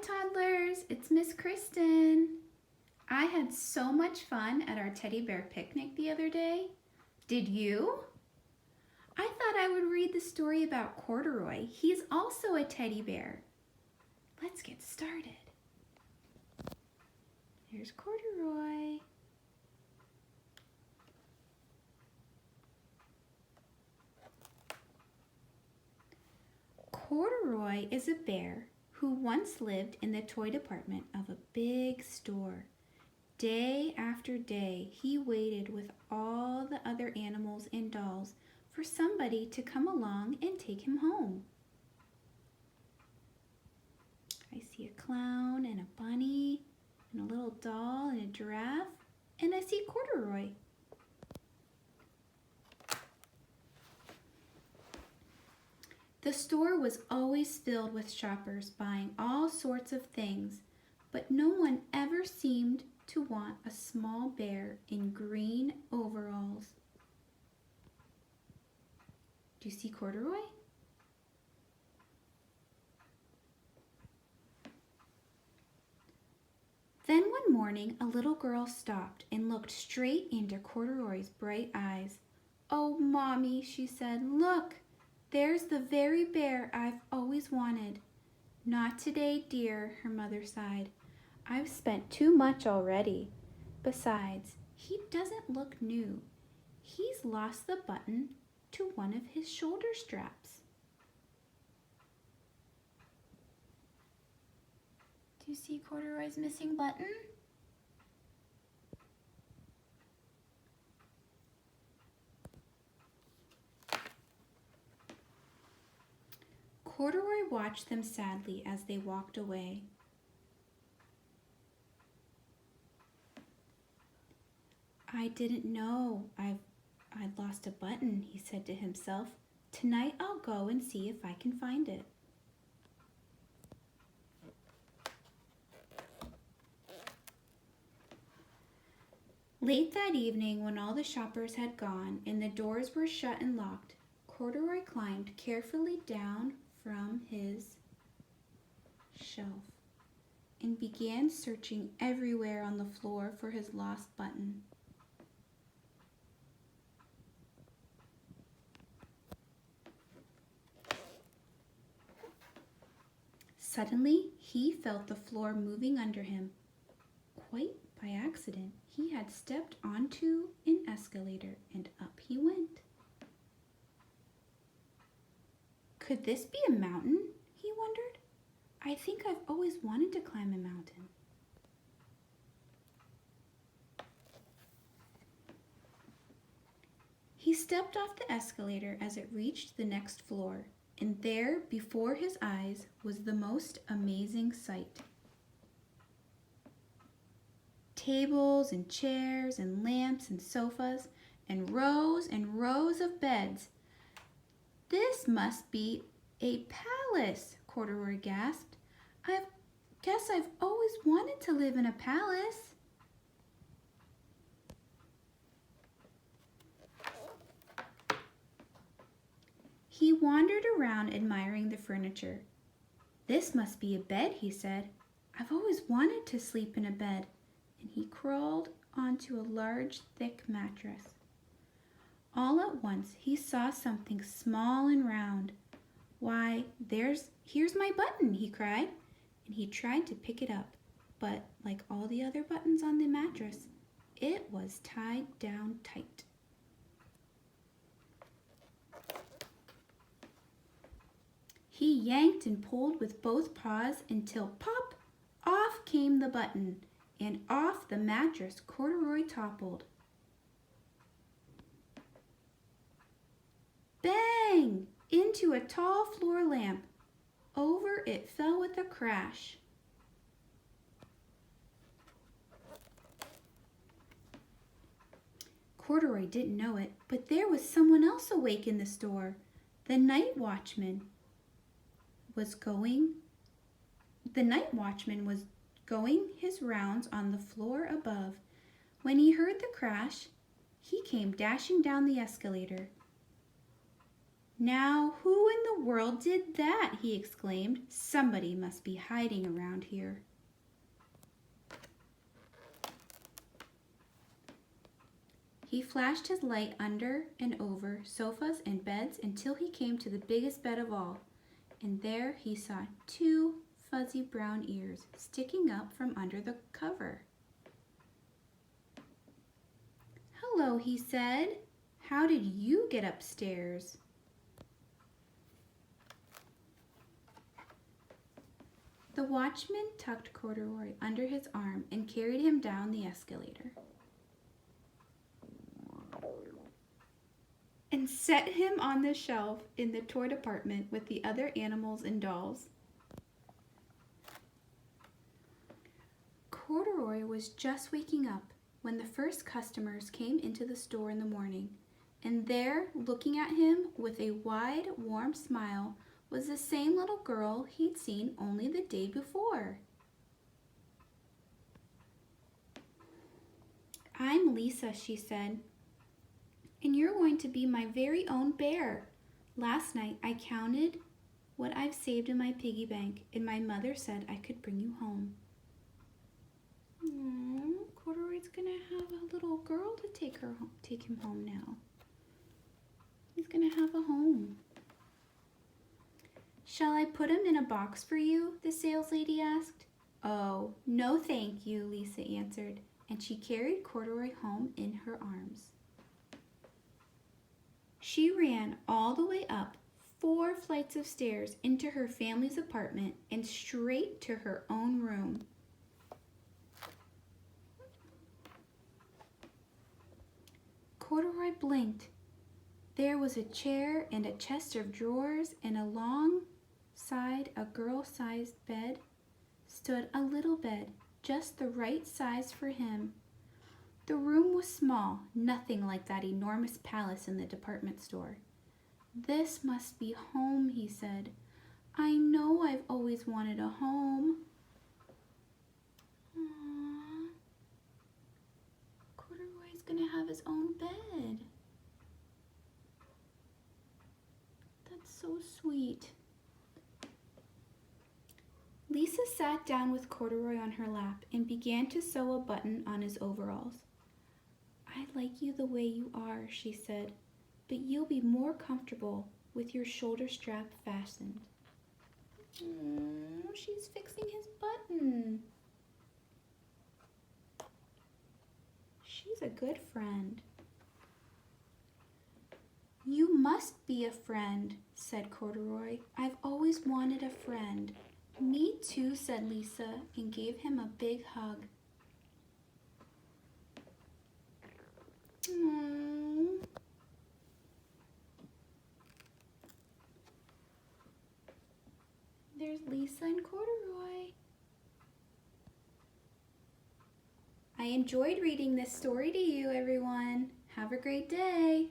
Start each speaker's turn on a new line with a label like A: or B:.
A: toddlers, it's Miss Kristen. I had so much fun at our teddy bear picnic the other day. Did you? I thought I would read the story about Corduroy. He's also a teddy bear. Let's get started. Here's Corduroy. Corduroy is a bear who once lived in the toy department of a big store. Day after day, he waited with all the other animals and dolls for somebody to come along and take him home. I see a clown and a bunny and a little doll and a giraffe, and I see Corduroy. The store was always filled with shoppers buying all sorts of things, but no one ever seemed to want a small bear in green overalls. Do you see Corduroy? Then one morning, a little girl stopped and looked straight into Corduroy's bright eyes. "Oh, Mommy," she said, "look, there's the very bear I've always wanted." "Not today, dear," her mother sighed. "I've spent too much already. Besides, he doesn't look new. He's lost the button to one of his shoulder straps." Do you see Corduroy's missing button? Corduroy watched them sadly as they walked away. "I didn't know I'd lost a button," he said to himself. "Tonight I'll go and see if I can find it." Late that evening, when all the shoppers had gone and the doors were shut and locked, Corduroy climbed carefully down from his shelf and began searching everywhere on the floor for his lost button. Suddenly, he felt the floor moving under him. Quite by accident, he had stepped onto an escalator and up he went. Could this be a mountain? He wondered. I think I've always wanted to climb a mountain. He stepped off the escalator as it reached the next floor, and there before his eyes was the most amazing sight. Tables and chairs and lamps and sofas and rows of beds. "This must be a palace," Corduroy gasped. "I guess I've always wanted to live in a palace." He wandered around admiring the furniture. "This must be a bed," he said. "I've always wanted to sleep in a bed." And he crawled onto a large, thick mattress. All at once, he saw something small and round. "Why, here's my button," he cried, and he tried to pick it up, but like all the other buttons on the mattress, it was tied down tight. He yanked and pulled with both paws until pop, off came the button, and off the mattress Corduroy toppled. Bang! Into a tall floor lamp. Over it fell with a crash. Corduroy didn't know it, but there was someone else awake in the store. The night watchman was going his rounds on the floor above. When he heard the crash, he came dashing down the escalator. Now, who in the world did that? He exclaimed. Somebody must be hiding around here. He flashed his light under and over sofas and beds until he came to the biggest bed of all, and there he saw 2 fuzzy brown ears sticking up from under the cover. "Hello," he said. "How did you get upstairs?" The watchman tucked Corduroy under his arm and carried him down the escalator and set him on the shelf in the toy department with the other animals and dolls. Corduroy was just waking up when the first customers came into the store in the morning, and there, looking at him with a wide, warm smile, was the same little girl he'd seen only the day before. "I'm Lisa," she said, "and you're going to be my very own bear. Last night I counted what I've saved in my piggy bank, and my mother said I could bring you home." Aww, Corduroy's gonna have a little girl to take him home now. He's gonna have a home. "Shall I put him in a box for you?" the saleslady asked. "Oh, no thank you," Lisa answered, and she carried Corduroy home in her arms. She ran all the way up 4 flights of stairs into her family's apartment and straight to her own room. Corduroy blinked. There was a chair and a chest of drawers, and alongside a girl-sized bed stood a little bed, just the right size for him. The room was small, nothing like that enormous palace in the department store. "This must be home," he said. "I know I've always wanted a home." Aww. Corduroy's gonna have his own bed. That's so sweet. Lisa sat down with Corduroy on her lap and began to sew a button on his overalls. "I like you the way you are," she said, "but you'll be more comfortable with your shoulder strap fastened." She's fixing his button. She's a good friend. "You must be a friend," said Corduroy. "I've always wanted a friend." "Me too," said Lisa, and gave him a big hug. Aww. There's Lisa and Corduroy. I enjoyed reading this story to you, everyone. Have a great day.